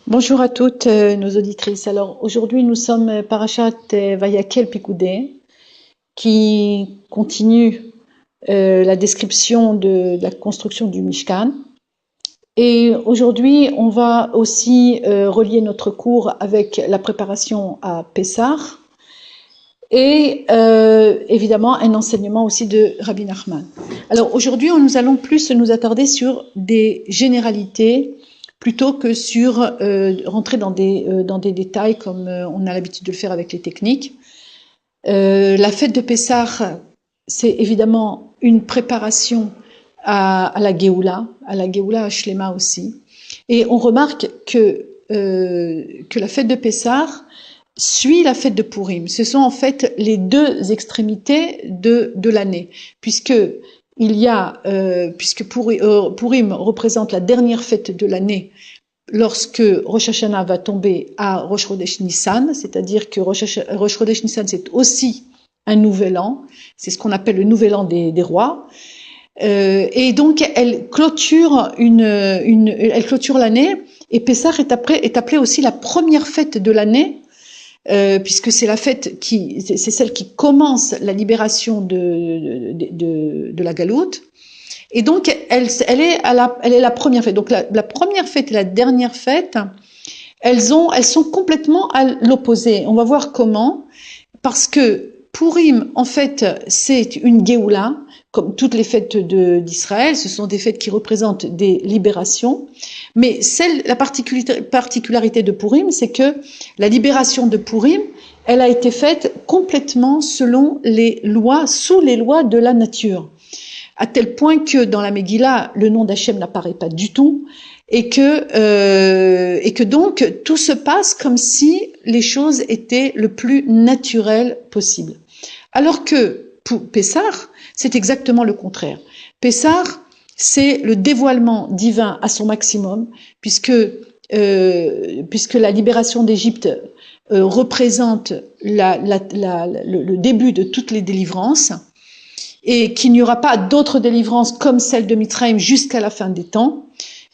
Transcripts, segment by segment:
Bonjour à toutes nos auditrices. Alors aujourd'hui nous sommes Parashat Vayakel Pikoudé qui continue la description de la construction du Mishkan. Et aujourd'hui on va aussi relier notre cours avec la préparation à Pessah et évidemment un enseignement aussi de Rabbi Nachman. Alors aujourd'hui nous allons plus nous attarder sur des généralités plutôt que sur rentrer dans des détails comme on a l'habitude de le faire avec les techniques. La fête de Pessah, c'est évidemment une préparation à la Géoula Shlema aussi. Et on remarque que la fête de Pessah suit la fête de Purim. Ce sont en fait les deux extrémités de l'année, puisque Purim représente la dernière fête de l'année lorsque Rosh Hashanah va tomber à Rosh Chodesh Nissan, c'est-à-dire que Rosh Chodesh Nissan c'est aussi un nouvel an, c'est ce qu'on appelle le nouvel an des rois, et donc elle clôture l'année, et Pessah est appelée aussi la première fête de l'année, puisque c'est c'est celle qui commence la libération de la Galoute. Et donc, elle est la première fête. Donc, la première fête et la dernière fête, elles sont complètement à l'opposé. On va voir comment. Parce que Purim, en fait, c'est une Géoula, comme toutes les fêtes d'Israël. Ce sont des fêtes qui représentent des libérations. Mais la particularité de Purim, c'est que la libération de Purim, elle a été faite complètement sous les lois de la nature. À tel point que dans la Megillah, le nom d'Hachem n'apparaît pas du tout, et que donc tout se passe comme si les choses étaient le plus naturelles possible. Alors que pour Pessah, c'est exactement le contraire. Pessah, c'est le dévoilement divin à son maximum, puisque la libération d'Égypte représente le début de toutes les délivrances, et qu'il n'y aura pas d'autres délivrances comme celle de Mitzrayim jusqu'à la fin des temps,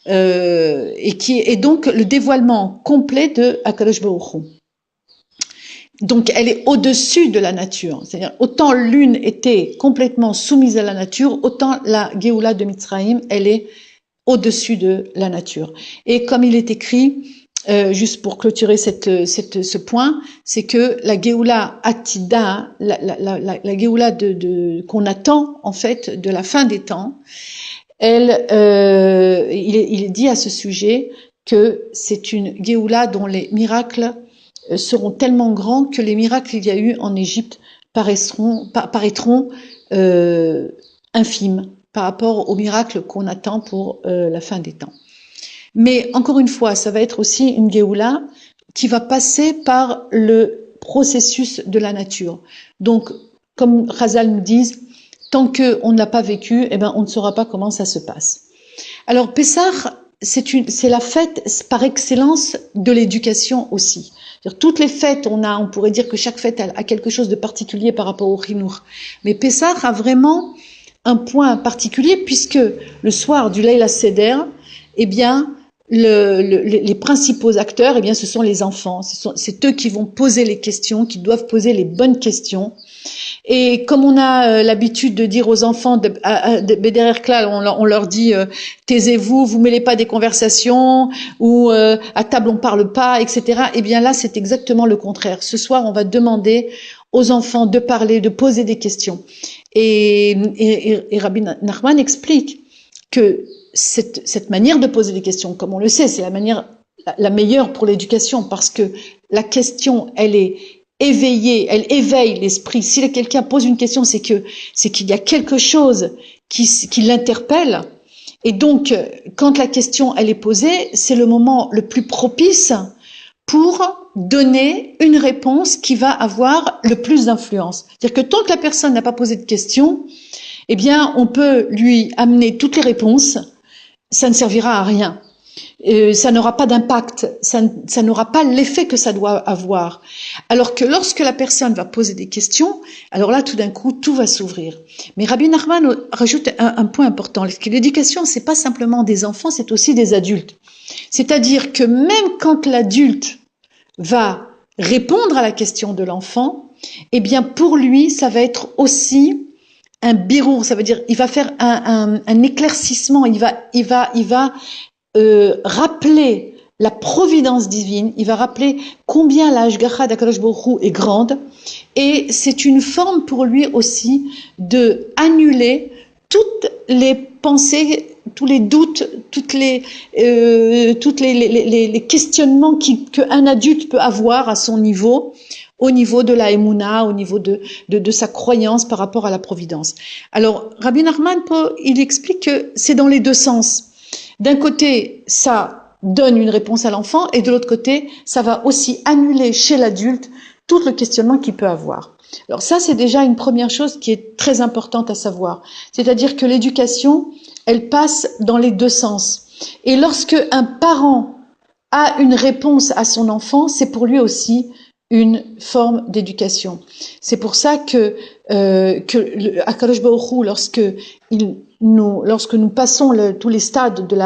et qui est donc le dévoilement complet de Akadosh Baruch Hu. Donc elle est au-dessus de la nature, c'est-à-dire autant l'une était complètement soumise à la nature, autant la Géoula de Mitzrayim, elle est au-dessus de la nature. Et comme il est écrit, juste pour clôturer ce point, c'est que la Géoula Atida, la Géoula qu'on attend en fait de la fin des temps, il est dit à ce sujet que c'est une Géoula dont les miracles seront tellement grands que les miracles qu'il y a eu en Égypte paraîtront infimes par rapport aux miracles qu'on attend pour la fin des temps. Mais encore une fois, ça va être aussi une Géoula qui va passer par le processus de la nature. Donc, comme Chazal nous disent, tant qu'on ne l'a pas vécu, on ne saura pas comment ça se passe. Alors, Pessah, c'est la fête par excellence de l'éducation aussi. Toutes les fêtes, on pourrait dire que chaque fête a quelque chose de particulier par rapport au Chinour. Mais Pessah a vraiment un point particulier puisque le soir du Leila Seder, les principaux acteurs, ce sont les enfants. C'est eux qui vont poser les questions, qui doivent poser les bonnes questions. Et comme on a l'habitude de dire aux enfants de Bederer Klal, on leur dit taisez-vous, vous mêlez pas des conversations, ou à table on parle pas, etc. Là c'est exactement le contraire. Ce soir on va demander aux enfants de parler, de poser des questions. Et Rabbi Nachman explique que cette manière de poser des questions, comme on le sait, c'est la manière la meilleure pour l'éducation, parce que la question, elle est éveillée, elle éveille l'esprit. Si quelqu'un pose une question, c'est qu'il y a quelque chose qui l'interpelle. Et donc, quand la question, elle est posée, c'est le moment le plus propice pour donner une réponse qui va avoir le plus d'influence. C'est-à-dire que tant que la personne n'a pas posé de question, on peut lui amener toutes les réponses, ça ne servira à rien. ça n'aura pas d'impact, ça n'aura pas l'effet que ça doit avoir. Alors que lorsque la personne va poser des questions, alors là, tout d'un coup, tout va s'ouvrir. Mais Rabbi Nachman rajoute un point important. L'éducation, c'est pas simplement des enfants, c'est aussi des adultes. C'est-à-dire que même quand l'adulte va répondre à la question de l'enfant, eh bien, pour lui, ça va être aussi un birour, ça veut dire, il va faire un éclaircissement, il va rappeler la providence divine, il va rappeler combien la Hashgacha d'Akadosh Baruch Hu est grande, et c'est une forme pour lui aussi de annuler toutes les pensées, tous les doutes, toutes les questionnements qu'un adulte peut avoir à son niveau, au niveau de la Emouna, au niveau de sa croyance par rapport à la providence. Alors, Rabbi Nachman, il explique que c'est dans les deux sens. D'un côté, ça donne une réponse à l'enfant, et de l'autre côté, ça va aussi annuler chez l'adulte tout le questionnement qu'il peut avoir. Alors ça, c'est déjà une première chose qui est très importante à savoir. C'est-à-dire que l'éducation, elle passe dans les deux sens. Et lorsque un parent a une réponse à son enfant, c'est pour lui aussi une forme d'éducation. C'est pour ça que Akadosh Baruch Hu, lorsque nous passons tous les stades de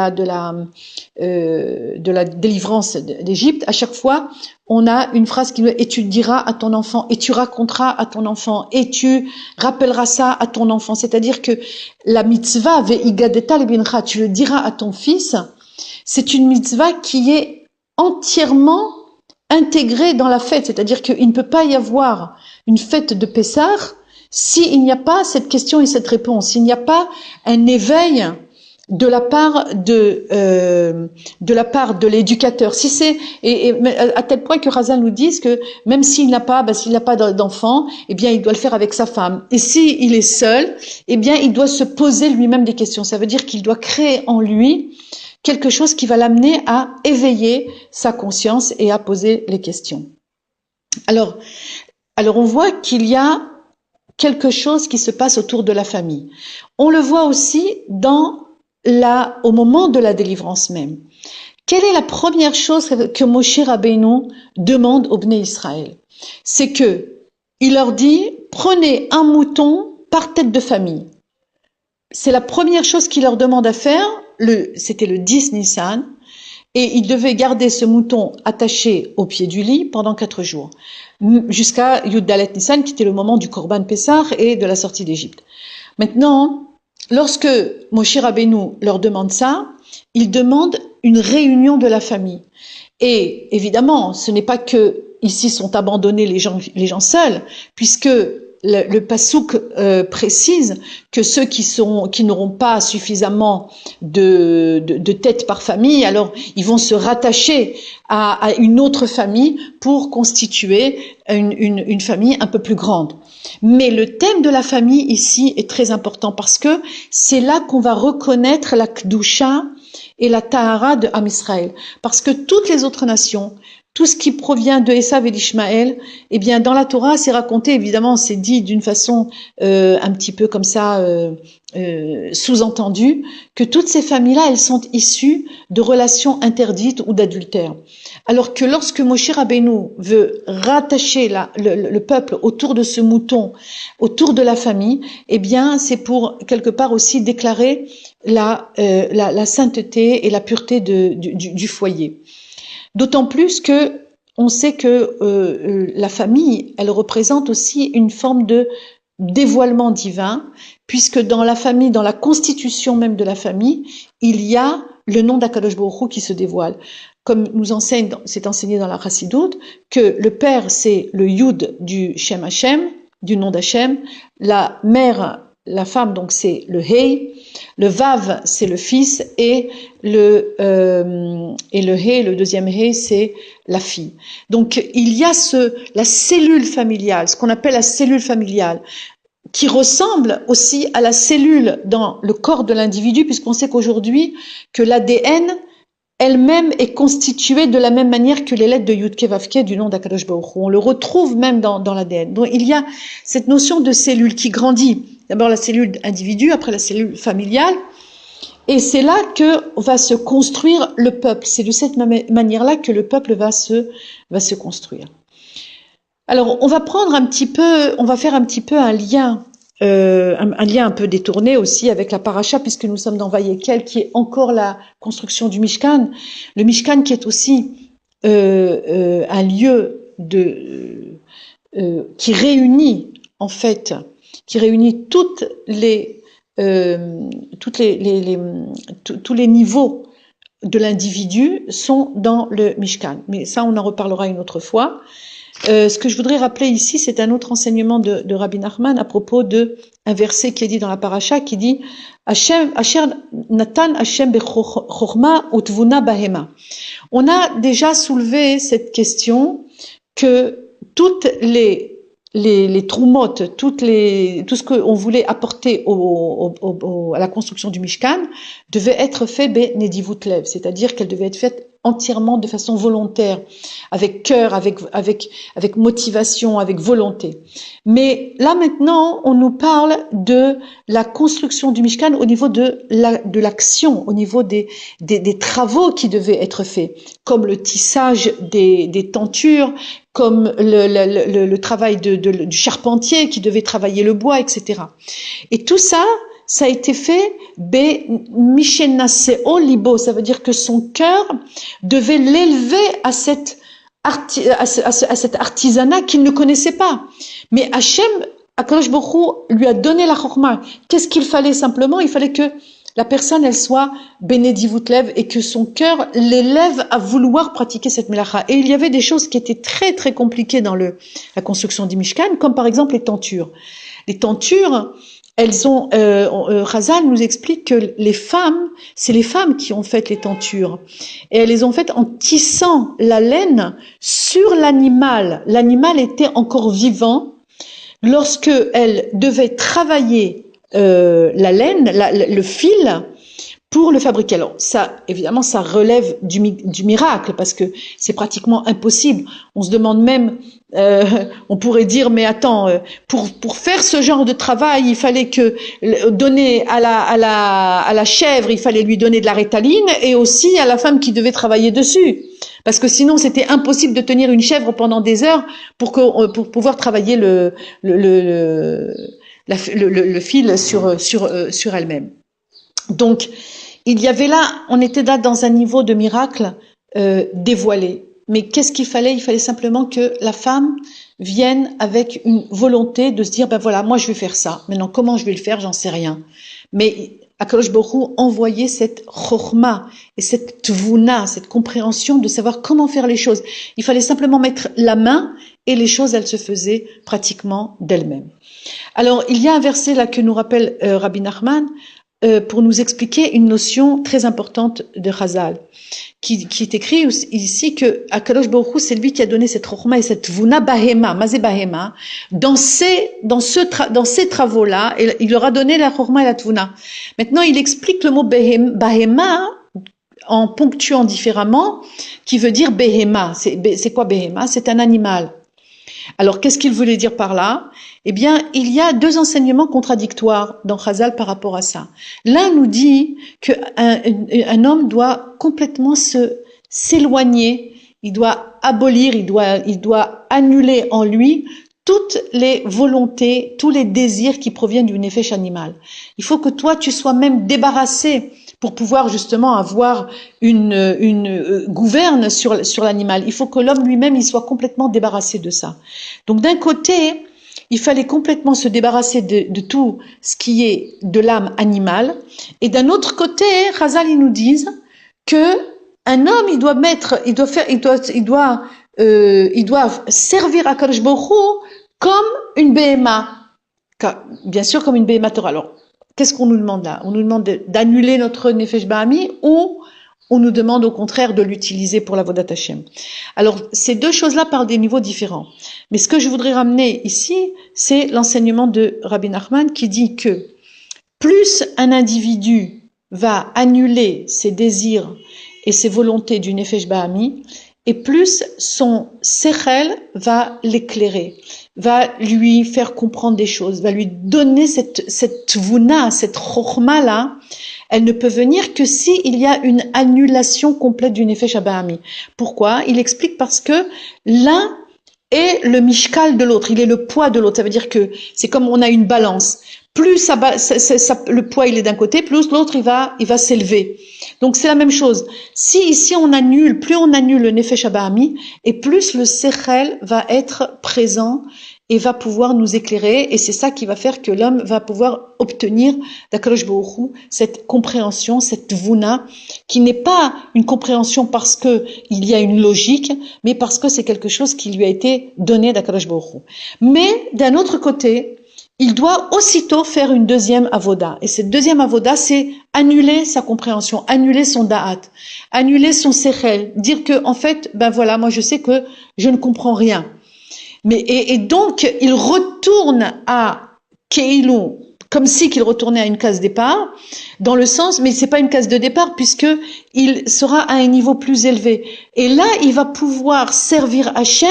la délivrance d'Égypte, à chaque fois, on a une phrase qui nous dit: et tu diras à ton enfant, et tu raconteras à ton enfant, et tu rappelleras ça à ton enfant. C'est-à-dire que la mitzvah ve'igadeta lebincha, tu le diras à ton fils, c'est une mitzvah qui est entièrement intégrée dans la fête. C'est-à-dire qu'il ne peut pas y avoir une fête de Pessah s'il n'y a pas cette question et cette réponse, s'il n'y a pas un éveil de la part de l'éducateur. Si c'est à tel point que Razal nous dise que même s'il n'a pas d'enfant, eh bien il doit le faire avec sa femme. Et s'il est seul, eh bien il doit se poser lui-même des questions. Ça veut dire qu'il doit créer en lui quelque chose qui va l'amener à éveiller sa conscience et à poser les questions. Alors on voit qu'il y a quelque chose qui se passe autour de la famille. On le voit aussi au moment de la délivrance même. Quelle est la première chose que Moshe Rabbeinu demande aux Bnei Israël? C'est que il leur dit: prenez un mouton par tête de famille. C'est la première chose qu'il leur demande à faire. C'était le 10 Nissan, et ils devaient garder ce mouton attaché au pied du lit pendant 4 jours, jusqu'à Yud Dalet Nissan, qui était le moment du Korban Pessah et de la sortie d'Égypte. Maintenant, lorsque Moshe Rabbeinu leur demande ça, il demande une réunion de la famille. Et évidemment, ce n'est pas que ici sont abandonnés les gens seuls, puisque le pasouk précise que ceux qui n'auront pas suffisamment de têtes par famille, alors ils vont se rattacher à une autre famille pour constituer une famille un peu plus grande. Mais le thème de la famille ici est très important, parce que c'est là qu'on va reconnaître la Kedusha et la Tahara de Am Israël. Parce que toutes les autres nations, tout ce qui provient de Esav et d'Ishmaël, eh bien, dans la Torah, c'est raconté, évidemment, c'est dit d'une façon un petit peu comme ça, sous-entendue, que toutes ces familles-là, elles sont issues de relations interdites ou d'adultère. Alors que lorsque Moshe Rabbeinu veut rattacher le peuple autour de ce mouton, autour de la famille, eh bien, c'est pour quelque part aussi déclarer la sainteté et la pureté du foyer. D'autant plus que on sait que la famille, elle représente aussi une forme de dévoilement divin, puisque dans la famille, dans la constitution même de la famille, il y a le nom d'Akadosh Baruch Hu qui se dévoile. Comme c'est enseigné dans la Chassidoute, que le père, c'est le Yud du Shem Hashem, du nom d'Hashem, la mère, la femme, donc c'est le Hei, le Vav, c'est le fils, et le Hei, le deuxième Hei, c'est la fille. Donc il y a la cellule familiale, ce qu'on appelle la cellule familiale, qui ressemble aussi à la cellule dans le corps de l'individu, puisqu'on sait qu'aujourd'hui, que l'ADN elle-même est constituée de la même manière que les lettres de Yud Ke Vav Ke du nom d'Akadosh Baruch Hu. On le retrouve même dans l'ADN. Donc il y a cette notion de cellule qui grandit. D'abord la cellule individu, après la cellule familiale. Et c'est là que va se construire le peuple. C'est de cette manière-là que le peuple va se construire. Alors, on va faire un petit peu un lien un peu détourné aussi avec la paracha, puisque nous sommes dans Vayekel, qui est encore la construction du Mishkan. Le Mishkan qui est aussi un lieu qui réunit en fait, tous les niveaux de l'individu sont dans le Mishkan. Mais ça, on en reparlera une autre fois. Ce que je voudrais rappeler ici, c'est un autre enseignement de Rabbi Nachman à propos de un verset qui est dit dans la paracha, qui dit Hashem, Asher Natan Hashem bechorma utvuna bahema. On a déjà soulevé cette question que toutes les troumotes, tout ce qu'on voulait apporter à la construction du Mishkan devait être fait benedivut lev, c'est-à-dire qu'elle devait être faite entièrement de façon volontaire, avec cœur, avec motivation, avec volonté. Mais là maintenant, on nous parle de la construction du Mishkan au niveau de l'action, au niveau des travaux qui devaient être faits, comme le tissage des tentures, comme le travail du charpentier qui devait travailler le bois, etc. Et tout ça, ça a été fait mishenaseo libo, ça veut dire que son cœur devait l'élever à cet artisanat qu'il ne connaissait pas. Mais Hachem, Akadosh Baruch Hu, lui a donné la chorma. Qu'est-ce qu'il fallait simplement? Il fallait que la personne, elle soit benedivut lev et que son cœur l'élève à vouloir pratiquer cette melacha. Et il y avait des choses qui étaient très très compliquées dans la construction du Mishkan, comme par exemple les tentures. Les tentures, Chazal nous explique que c'est les femmes qui ont fait les tentures. Et elles les ont faites en tissant la laine sur l'animal. L'animal était encore vivant lorsque elles devaient travailler la laine, le fil, pour le fabriquer. Alors ça, évidemment, ça relève du miracle, parce que c'est pratiquement impossible. On se demande même, on pourrait dire, mais attends, pour faire ce genre de travail, il fallait donner à la chèvre, il fallait lui donner de la rétaline, et aussi à la femme qui devait travailler dessus, parce que sinon c'était impossible de tenir une chèvre pendant des heures pour pouvoir travailler le fil sur elle-même. Donc, on était là dans un niveau de miracle dévoilé. Mais qu'est-ce qu'il fallait? Il fallait simplement que la femme vienne avec une volonté de se dire, ben voilà, moi je vais faire ça. Maintenant, comment je vais le faire? J'en sais rien. Mais Akadosh Baruch Hu envoyait cette chorma et cette tvuna, cette compréhension de savoir comment faire les choses. Il fallait simplement mettre la main et les choses, elles se faisaient pratiquement d'elles-mêmes. Alors, il y a un verset là que nous rappelle Rabbi Nachman, pour nous expliquer une notion très importante de Chazal, qui est écrit ici que Akadosh Baruch Hu, c'est lui qui a donné cette rochma et cette vuna bahema, mazé bahema, dans ces travaux-là, et il leur a donné la rochma et la tvuna. Maintenant, il explique le mot bahema en ponctuant différemment, qui veut dire behema. C'est quoi behema? C'est un animal. Alors, qu'est-ce qu'il voulait dire par là? Eh bien, il y a deux enseignements contradictoires dans Chazal par rapport à ça. L'un nous dit qu'un homme doit complètement s'éloigner, il doit abolir, il doit annuler en lui toutes les volontés, tous les désirs qui proviennent du nefesh animal. Il faut que toi, tu sois même débarrassé pour pouvoir justement avoir une gouverne sur l'animal. Il faut que l'homme lui-même, il soit complètement débarrassé de ça. Donc d'un côté, il fallait complètement se débarrasser de tout ce qui est de l'âme animale, et d'un autre côté, Chazal, ils nous disent que un homme, il doit servir à Kadosh Baruch Hu comme une béhéma, bien sûr comme une béhéma Torah. Alors, qu'est-ce qu'on nous demande là? On nous demande d'annuler notre Nefesh Bahami, ou on nous demande au contraire de l'utiliser pour la Vodat Hashem. Alors, ces deux choses-là parlent des niveaux différents. Mais ce que je voudrais ramener ici, c'est l'enseignement de Rabbi Nachman qui dit que plus un individu va annuler ses désirs et ses volontés du Nefesh Bahami, et plus son sechel va l'éclairer, va lui faire comprendre des choses, va lui donner cette tvuna, cette chokhma là, Elle ne peut venir que si il y a une annulation complète du Nefesh Abahami. Pourquoi? Il explique parce que l'un est le mishkal de l'autre, il est le poids de l'autre. Ça veut dire que c'est comme on a une balance. Plus le poids il est d'un côté, plus l'autre il va s'élever. Donc c'est la même chose. Si ici plus on annule le Nefesh Abahami, et plus le Sechel va être présent et va pouvoir nous éclairer, et c'est ça qui va faire que l'homme va pouvoir obtenir d'Akadosh Baruch Hu cette compréhension, cette vuna, qui n'est pas une compréhension parce que il y a une logique, mais parce que c'est quelque chose qui lui a été donné d'Akadosh Baruch Hu. Mais d'un autre côté, il doit aussitôt faire une deuxième avoda. Et cette deuxième avoda, c'est annuler sa compréhension, annuler son da'at, annuler son sechel, dire que, en fait, ben voilà, moi je sais que je ne comprends rien. Et donc, il retourne à Keilou, comme si qu'il retournait à une case départ, dans le sens, mais c'est pas une case de départ puisque il sera à un niveau plus élevé. Et là, il va pouvoir servir Hachem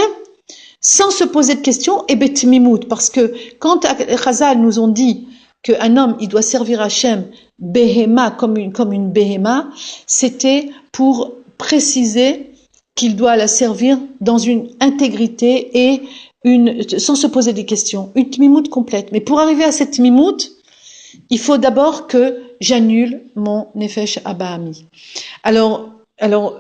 sans se poser de questions, et betmimout, parce que quand Chazal nous ont dit qu'un homme, il doit servir Hachem behema, comme une behema, c'était pour préciser qu'il doit la servir dans une intégrité et sans se poser des questions, une tmimout complète. Mais pour arriver à cette tmimout, il faut d'abord que j'annule mon nefesh abahami. Alors, on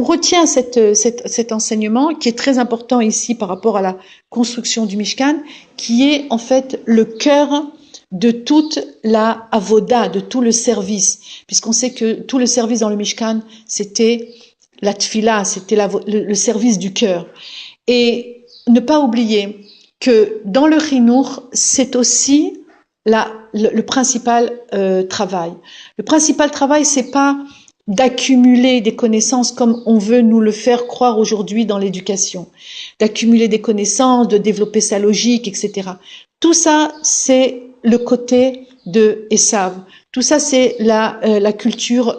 retient cet enseignement qui est très important ici par rapport à la construction du Mishkan, qui est en fait le cœur de toute la avoda, de tout le service, puisqu'on sait que tout le service dans le Mishkan, c'était la tfila, c'était le service du cœur. Et ne pas oublier que dans le chinour, c'est aussi le principal travail. Le principal travail, c'est pas d'accumuler des connaissances comme on veut nous le faire croire aujourd'hui dans l'éducation, d'accumuler des connaissances, de développer sa logique, etc. Tout ça, c'est le côté de Esav. Tout ça, c'est la culture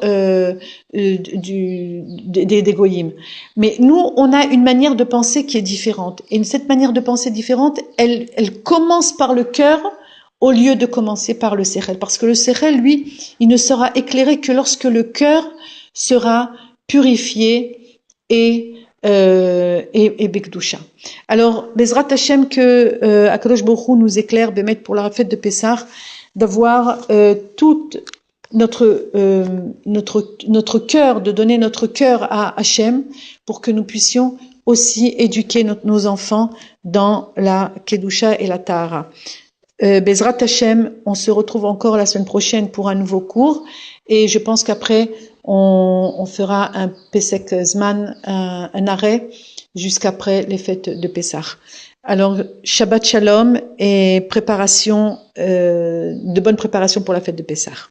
des goyim. Mais nous, on a une manière de penser qui est différente. Et cette manière de penser différente, elle commence par le cœur au lieu de commencer par le sechel. Parce que le sechel, lui, il ne sera éclairé que lorsque le cœur sera purifié et Bekdusha. Alors, Bezrat Hashem que Akadosh Baruch Hu nous éclaire, Bémet, pour la fête de Pessah, d'avoir tout notre cœur, de donner notre cœur à Hashem pour que nous puissions aussi éduquer nos enfants dans la Kedusha et la Tahara. Bezrat Hashem, on se retrouve encore la semaine prochaine pour un nouveau cours et je pense qu'après on fera un Pesek Zman, un arrêt jusqu'après les fêtes de Pessah. Alors Shabbat Shalom et de bonne préparation pour la fête de Pessah.